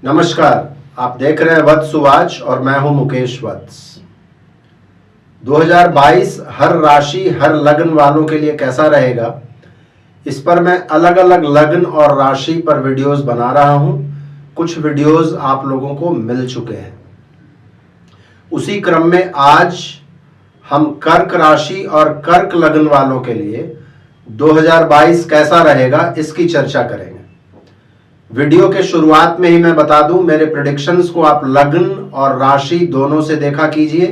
नमस्कार, आप देख रहे हैं वत्स सुवाच और मैं हूं मुकेश वत्स। 2022 हर राशि हर लग्न वालों के लिए कैसा रहेगा, इस पर मैं अलग अलग लग्न और राशि पर वीडियोस बना रहा हूं। कुछ वीडियोस आप लोगों को मिल चुके हैं। उसी क्रम में आज हम कर्क राशि और कर्क लग्न वालों के लिए 2022 कैसा रहेगा इसकी चर्चा करेंगे। वीडियो के शुरुआत में ही मैं बता दूं, मेरे प्रेडिक्शंस को आप लग्न और राशि दोनों से देखा कीजिए,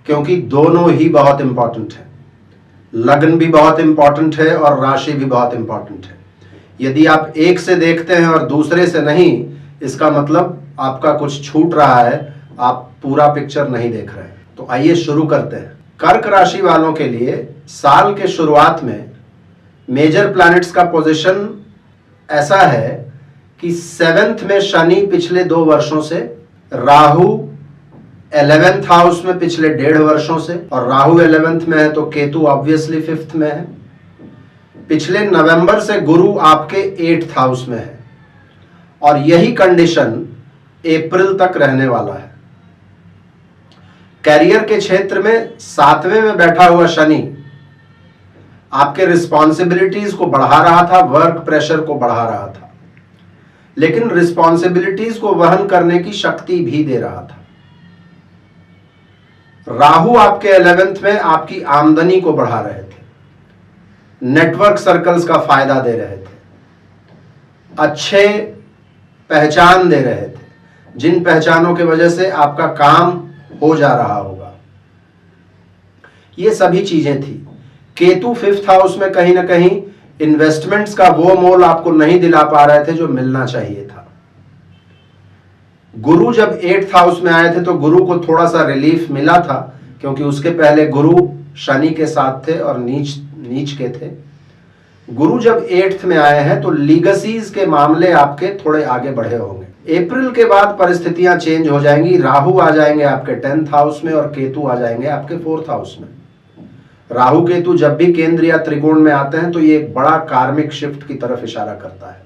क्योंकि दोनों ही बहुत इंपॉर्टेंट है। लग्न भी बहुत इंपॉर्टेंट है और राशि भी बहुत इंपॉर्टेंट है। यदि आप एक से देखते हैं और दूसरे से नहीं, इसका मतलब आपका कुछ छूट रहा है, आप पूरा पिक्चर नहीं देख रहे हैं। तो आइए शुरू करते हैं। कर्क राशि वालों के लिए साल के शुरुआत में मेजर प्लैनेट्स का पोजीशन ऐसा है कि 7th में शनि पिछले 2 वर्षों से, राहु 11th हाउस में पिछले 1.5 वर्षों से, और राहु 11th में है तो केतु ऑब्वियसली 5th में है। पिछले नवंबर से गुरु आपके 8th हाउस में है और यही कंडीशन अप्रैल तक रहने वाला है। कैरियर के क्षेत्र में 7वें में बैठा हुआ शनि आपके रिस्पॉन्सिबिलिटीज को बढ़ा रहा था, वर्क प्रेशर को बढ़ा रहा था, लेकिन रिस्पॉन्सिबिलिटीज को वहन करने की शक्ति भी दे रहा था। राहु आपके 11th में आपकी आमदनी को बढ़ा रहे थे, नेटवर्क सर्कल्स का फायदा दे रहे थे, अच्छे पहचान दे रहे थे, जिन पहचानों की वजह से आपका काम हो जा रहा होगा। ये सभी चीजें थी। केतु 5th हाउस में कहीं ना कहीं इन्वेस्टमेंट्स का वो मोल आपको नहीं दिला पा रहे थे जो मिलना चाहिए था। गुरु जब 8th हाउस में आए थे तो गुरु को थोड़ा सा रिलीफ मिला था, क्योंकि उसके पहले गुरु शनि के साथ थे और नीच के थे। गुरु जब 8th में आए हैं तो लीगसीज के मामले आपके थोड़े आगे बढ़े होंगे। अप्रैल के बाद परिस्थितियां चेंज हो जाएंगी। राहु आ जाएंगे आपके 10th हाउस में और केतु आ जाएंगे आपके 4th हाउस में। राहु केतु जब भी केंद्र या त्रिकोण में आते हैं तो ये एक बड़ा कार्मिक शिफ्ट की तरफ इशारा करता है,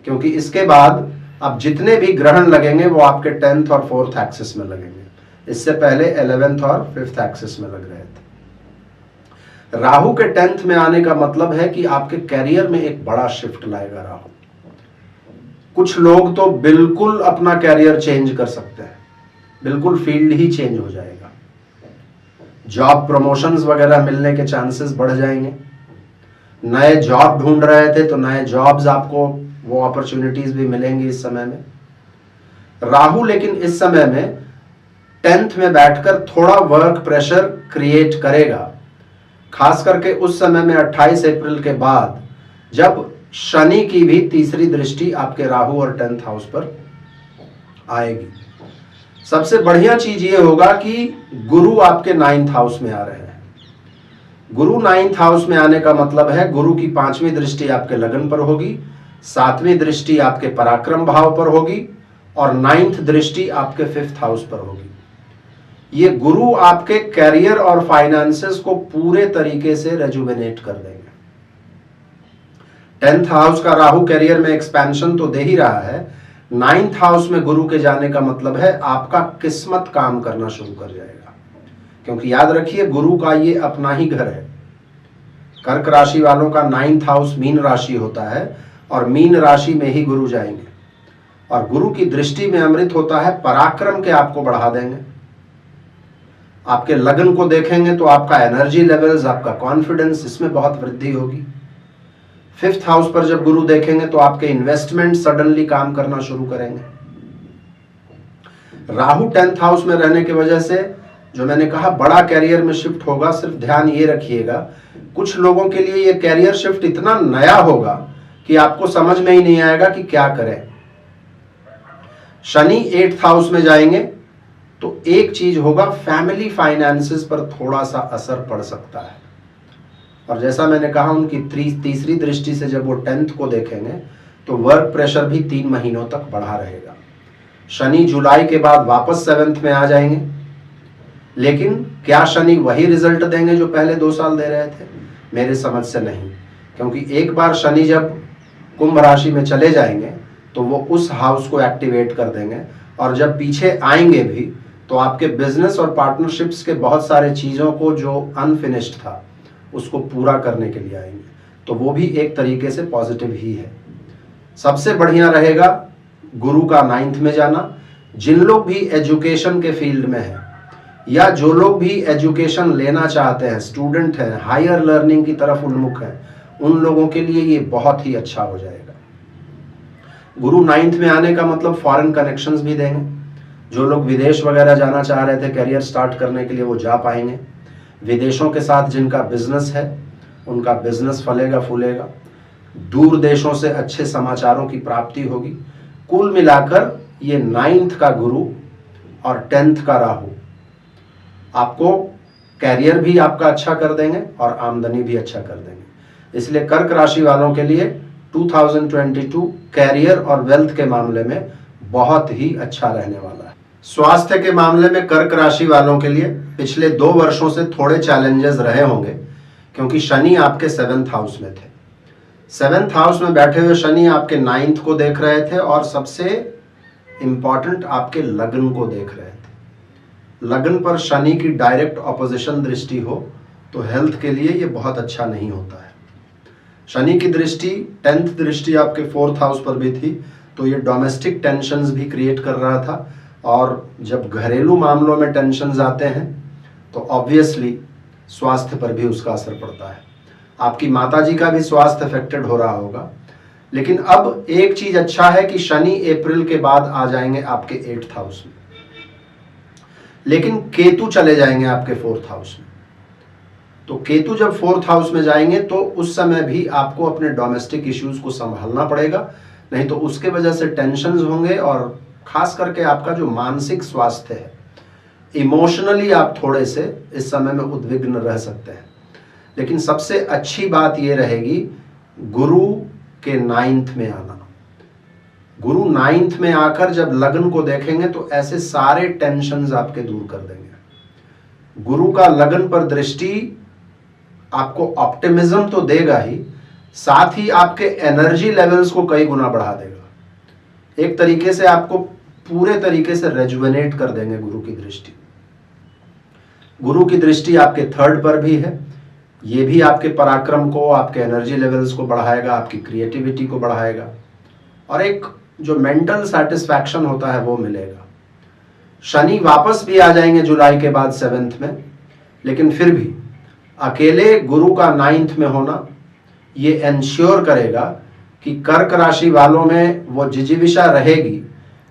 क्योंकि इसके बाद अब जितने भी ग्रहण लगेंगे वो आपके 10th और 4th एक्सिस में लगेंगे। इससे पहले 11th और 5th एक्सिस में लग रहे थे। राहु के 10th में आने का मतलब है कि आपके कैरियर में एक बड़ा शिफ्ट लाएगा राहु। कुछ लोग तो बिल्कुल अपना कैरियर चेंज कर सकते हैं, बिल्कुल फील्ड ही चेंज हो जाएगा। जॉब प्रमोशंस वगैरह मिलने के चांसेस बढ़ जाएंगे। नए जॉब ढूंढ रहे थे तो नए जॉब्स आपको वो अपॉर्चुनिटीज भी मिलेंगी इस समय में। राहु लेकिन इस समय में 10th में बैठकर थोड़ा वर्क प्रेशर क्रिएट करेगा, खास करके उस समय में 28 अप्रैल के बाद, जब शनि की भी तीसरी दृष्टि आपके राहु और 10th हाउस पर आएगी। सबसे बढ़िया चीज ये होगा कि गुरु आपके 9th हाउस में आ रहे हैं। गुरु 9th हाउस में आने का मतलब है गुरु की 5वीं दृष्टि आपके लगन पर होगी, 7वीं दृष्टि आपके पराक्रम भाव पर होगी और 9th दृष्टि आपके 5th हाउस पर होगी। ये गुरु आपके कैरियर और फाइनेंसेस को पूरे तरीके से रेजुवेनेट कर देंगे। 10th हाउस का राहु कैरियर में एक्सपेंशन तो दे ही रहा है, 9th हाउस में गुरु के जाने का मतलब है आपका किस्मत काम करना शुरू कर जाएगा, क्योंकि याद रखिए गुरु का ये अपना ही घर है। कर्क राशि वालों का 9th हाउस मीन राशि होता है और मीन राशि में ही गुरु जाएंगे, और गुरु की दृष्टि में अमृत होता है, पराक्रम के आपको बढ़ा देंगे। आपके लगन को देखेंगे तो आपका एनर्जी लेवल्स, आपका कॉन्फिडेंस, इसमें बहुत वृद्धि होगी। 5th हाउस पर जब गुरु देखेंगे तो आपके इन्वेस्टमेंट सडनली काम करना शुरू करेंगे। राहु 10th हाउस में रहने की वजह से जो मैंने कहा बड़ा कैरियर में शिफ्ट होगा, सिर्फ ध्यान ये रखिएगा, कुछ लोगों के लिए ये कैरियर शिफ्ट इतना नया होगा कि आपको समझ में ही नहीं आएगा कि क्या करें। शनि 8th हाउस में जाएंगे तो एक चीज होगा, फैमिली फाइनेंसेस पर थोड़ा सा असर पड़ सकता है। और जैसा मैंने कहा उनकी तीसरी दृष्टि से जब वो 10th को देखेंगे तो वर्क प्रेशर भी 3 महीनों तक बढ़ा रहेगा। शनि जुलाई के बाद वापस 7th में आ जाएंगे, लेकिन क्या शनि वही रिजल्ट देंगे जो पहले 2 साल दे रहे थे? मेरे समझ से नहीं, क्योंकि एक बार शनि जब कुंभ राशि में चले जाएंगे तो वो उस हाउस को एक्टिवेट कर देंगे, और जब पीछे आएंगे भी तो आपके बिजनेस और पार्टनरशिप्स के बहुत सारे चीज़ों को जो अनफिनिश्ड था उसको पूरा करने के लिए आएंगे। तो वो भी एक तरीके से पॉजिटिव ही है। सबसे बढ़िया रहेगा गुरु का 9th में जाना। जिन लोग भी एजुकेशन के फील्ड में हैं या जो लोग भी एजुकेशन लेना चाहते हैं, स्टूडेंट हैं, हायर लर्निंग की तरफ उन्मुख हैं, उन लोगों के लिए ये बहुत ही अच्छा हो जाएगा। गुरु 9th में आने का मतलब फॉरेन कनेक्शंस भी देंगे। जो लोग विदेश वगैरह जाना चाह रहे थे करियर स्टार्ट करने के लिए, वो जा पाएंगे। विदेशों के साथ जिनका बिजनेस है उनका बिजनेस फलेगा फूलेगा। दूर देशों से अच्छे समाचारों की प्राप्ति होगी। कुल मिलाकर ये 9th का गुरु और 10th का राहु आपको कैरियर भी आपका अच्छा कर देंगे और आमदनी भी अच्छा कर देंगे। इसलिए कर्क राशि वालों के लिए 2022 कैरियर और वेल्थ के मामले में बहुत ही अच्छा रहने वाला है। स्वास्थ्य के मामले में कर्क राशि वालों के लिए पिछले 2 वर्षों से थोड़े चैलेंजेस रहे होंगे, क्योंकि शनि आपके 7th हाउस में थे। 7th हाउस में बैठे हुए शनि आपके 9th को देख रहे थे और सबसे इंपॉर्टेंट आपके लग्न को देख रहे थे। लग्न पर शनि की डायरेक्ट ऑपोजिशन दृष्टि हो तो हेल्थ के लिए ये बहुत अच्छा नहीं होता है। शनि की दृष्टि 10th दृष्टि आपके 4th हाउस पर भी थी, तो ये डोमेस्टिक टेंशन्स भी क्रिएट कर रहा था, और जब घरेलू मामलों में टेंशन्स आते हैं तो ऑब्वियसली स्वास्थ्य पर भी उसका असर पड़ता है। आपकी माताजी का भी स्वास्थ्य अफेक्टेड हो रहा होगा। लेकिन अब एक चीज अच्छा है कि शनि अप्रैल के बाद आ जाएंगे आपके 8th हाउस में, लेकिन केतु चले जाएंगे आपके 4th हाउस में। तो केतु जब 4th हाउस में जाएंगे तो उस समय भी आपको अपने डोमेस्टिक इश्यूज को संभालना पड़ेगा, नहीं तो उसके वजह से टेंशन्स होंगे, और खास करके आपका जो मानसिक स्वास्थ्य है, इमोशनली आप थोड़े से इस समय में उद्विग्न रह सकते हैं। लेकिन सबसे अच्छी बात यह रहेगी गुरु के 9th में आना। गुरु 9th में आकर जब लग्न को देखेंगे तो ऐसे सारे टेंशन्स आपके दूर कर देंगे। गुरु का लग्न पर दृष्टि आपको ऑप्टिमिज्म तो देगा ही, साथ ही आपके एनर्जी लेवल्स को कई गुना बढ़ा देगा। एक तरीके से आपको पूरे तरीके से रेजुवेनेट कर देंगे गुरु की दृष्टि। गुरु की दृष्टि आपके 3rd पर भी है, ये भी आपके पराक्रम को, आपके एनर्जी लेवल्स को बढ़ाएगा, आपकी क्रिएटिविटी को बढ़ाएगा, और एक जो मेंटल सेटिस्फैक्शन होता है वो मिलेगा। शनि वापस भी आ जाएंगे जुलाई के बाद 7th में, लेकिन फिर भी अकेले गुरु का 9th में होना ये एंश्योर करेगा कि कर्क राशि वालों में वो जिजीविषा रहेगी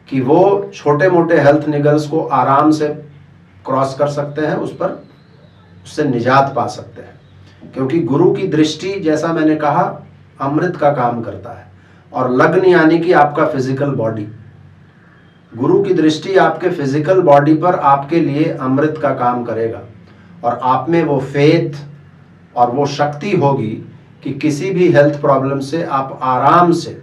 कि वो छोटे मोटे हेल्थ निगल्स को आराम से क्रॉस कर सकते हैं, उस पर उससे निजात पा सकते हैं। क्योंकि गुरु की दृष्टि, जैसा मैंने कहा, अमृत का काम करता है, और लग्न यानी कि आपका फिजिकल बॉडी। गुरु की दृष्टि आपके फिजिकल बॉडी पर आपके लिए अमृत का काम करेगा, और आप में वो फेथ और वो शक्ति होगी कि किसी भी हेल्थ प्रॉब्लम से आप आराम से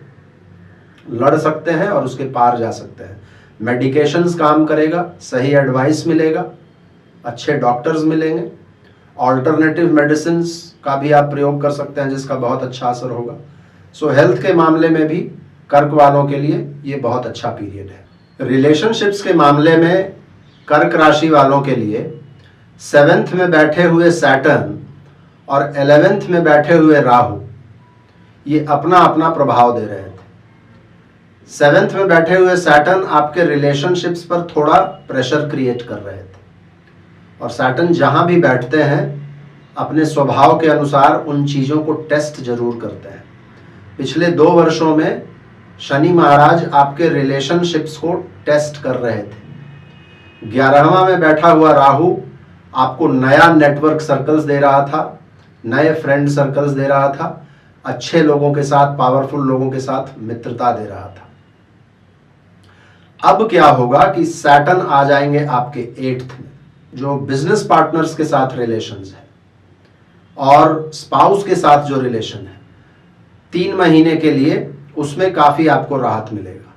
लड़ सकते हैं और उसके पार जा सकते हैं। मेडिकेशंस काम करेगा, सही एडवाइस मिलेगा, अच्छे डॉक्टर्स मिलेंगे, ऑल्टरनेटिव मेडिसिन का भी आप प्रयोग कर सकते हैं जिसका बहुत अच्छा असर होगा। सो हेल्थ के मामले में भी कर्क वालों के लिए ये बहुत अच्छा पीरियड है। रिलेशनशिप्स के मामले में कर्क राशि वालों के लिए 7th में बैठे हुए सैटर्न और 11th में बैठे हुए राहु ये अपना अपना प्रभाव दे रहे थे। 7th में बैठे हुए सैटर्न आपके रिलेशनशिप्स पर थोड़ा प्रेशर क्रिएट कर रहे थे, और सैटर्न जहां भी बैठते हैं अपने स्वभाव के अनुसार उन चीज़ों को टेस्ट जरूर करते हैं। पिछले 2 वर्षों में शनि महाराज आपके रिलेशनशिप्स को टेस्ट कर रहे थे। 11वां में बैठा हुआ राहु आपको नया नेटवर्क सर्कल्स दे रहा था, नए फ्रेंड सर्कल्स दे रहा था, अच्छे लोगों के साथ, पावरफुल लोगों के साथ मित्रता दे रहा था। अब क्या होगा कि सैटर्न आ जाएंगे आपके 8th में, जो बिजनेस पार्टनर्स के साथ रिलेशंस है और स्पाउस के साथ जो रिलेशन है, 3 महीने के लिए उसमें काफी आपको राहत मिलेगा।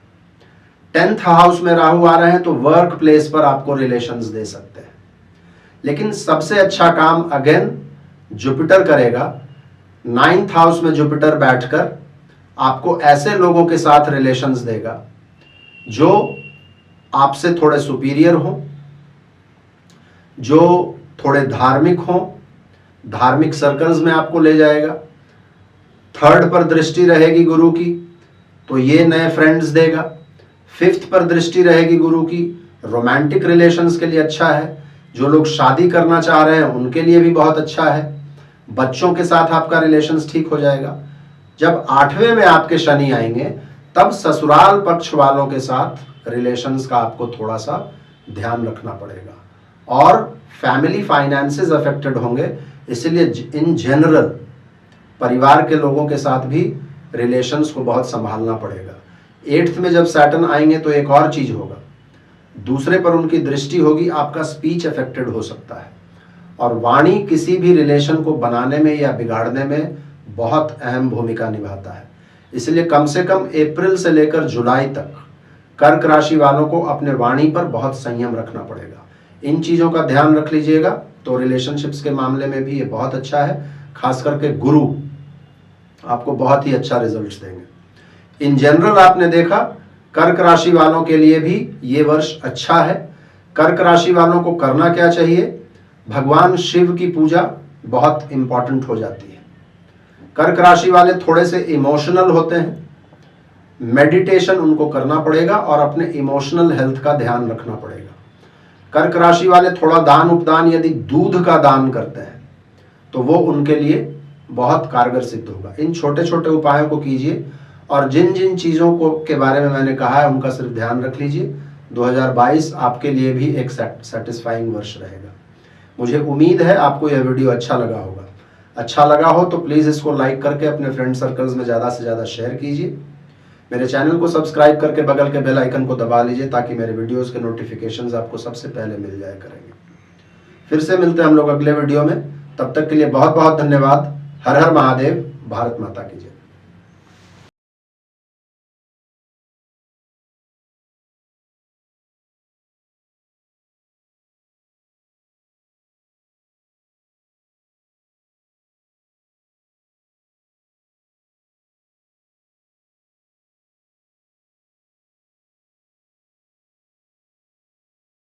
10th हाउस में राहु आ रहे हैं तो वर्क प्लेस पर आपको रिलेशंस दे सकते हैं। लेकिन सबसे अच्छा काम अगेन जुपिटर करेगा। 9th हाउस में जुपिटर बैठकर आपको ऐसे लोगों के साथ रिलेशंस देगा जो आपसे थोड़े सुपीरियर हों, जो थोड़े धार्मिक हों, धार्मिक सर्कल्स में आपको ले जाएगा। थर्ड पर दृष्टि रहेगी गुरु की तो ये नए फ्रेंड्स देगा। फिफ्थ पर दृष्टि रहेगी गुरु की, रोमांटिक रिलेशंस के लिए अच्छा है। जो लोग शादी करना चाह रहे हैं उनके लिए भी बहुत अच्छा है। बच्चों के साथ आपका रिलेशंस ठीक हो जाएगा। जब 8वें में आपके शनि आएंगे तब ससुराल पक्ष वालों के साथ रिलेशंस का आपको थोड़ा सा ध्यान रखना पड़ेगा और फैमिली फाइनेंसेस अफेक्टेड होंगे, इसलिए इन जनरल परिवार के लोगों के साथ भी रिलेशंस को बहुत संभालना पड़ेगा। 8th में जब सैटर्न आएंगे तो एक और चीज होगा, दूसरे पर उनकी दृष्टि होगी, आपका स्पीच अफेक्टेड हो सकता है और वाणी किसी भी रिलेशन को बनाने में या बिगाड़ने में बहुत अहम भूमिका निभाता है। इसलिए कम से कम अप्रैल से लेकर जुलाई तक कर्क राशि वालों को अपने वाणी पर बहुत संयम रखना पड़ेगा। इन चीजों का ध्यान रख लीजिएगा तो रिलेशनशिप्स के मामले में भी ये बहुत अच्छा है। खास करके गुरु आपको बहुत ही अच्छा रिजल्ट्स देंगे। इन जनरल आपने देखा कर्क राशि वालों के लिए भी ये वर्ष अच्छा है। कर्क राशि वालों को करना क्या चाहिए? भगवान शिव की पूजा बहुत इंपॉर्टेंट हो जाती है। कर्क राशि वाले थोड़े से इमोशनल होते हैं, मेडिटेशन उनको करना पड़ेगा और अपने इमोशनल हेल्थ का ध्यान रखना पड़ेगा। कर्क राशि वाले थोड़ा दान उपदान यदि दूध का दान करते हैं तो वो उनके लिए बहुत कारगर सिद्ध होगा। इन छोटे छोटे उपायों को कीजिए और जिन जिन चीज़ों को के बारे में मैंने कहा है उनका सिर्फ ध्यान रख लीजिए। 2022 आपके लिए भी एक सेटिस्फाइंग वर्ष रहेगा। मुझे उम्मीद है आपको यह वीडियो अच्छा लगा होगा। अच्छा लगा हो तो प्लीज़ इसको लाइक करके अपने फ्रेंड सर्कल्स में ज़्यादा से ज़्यादा शेयर कीजिए। मेरे चैनल को सब्सक्राइब करके बगल के बेल आइकन को दबा लीजिए ताकि मेरे वीडियोस के नोटिफिकेशंस आपको सबसे पहले मिल जाया करेंगे। फिर से मिलते हैं हम लोग अगले वीडियो में। तब तक के लिए बहुत बहुत धन्यवाद। हर हर महादेव। भारत माता की जय।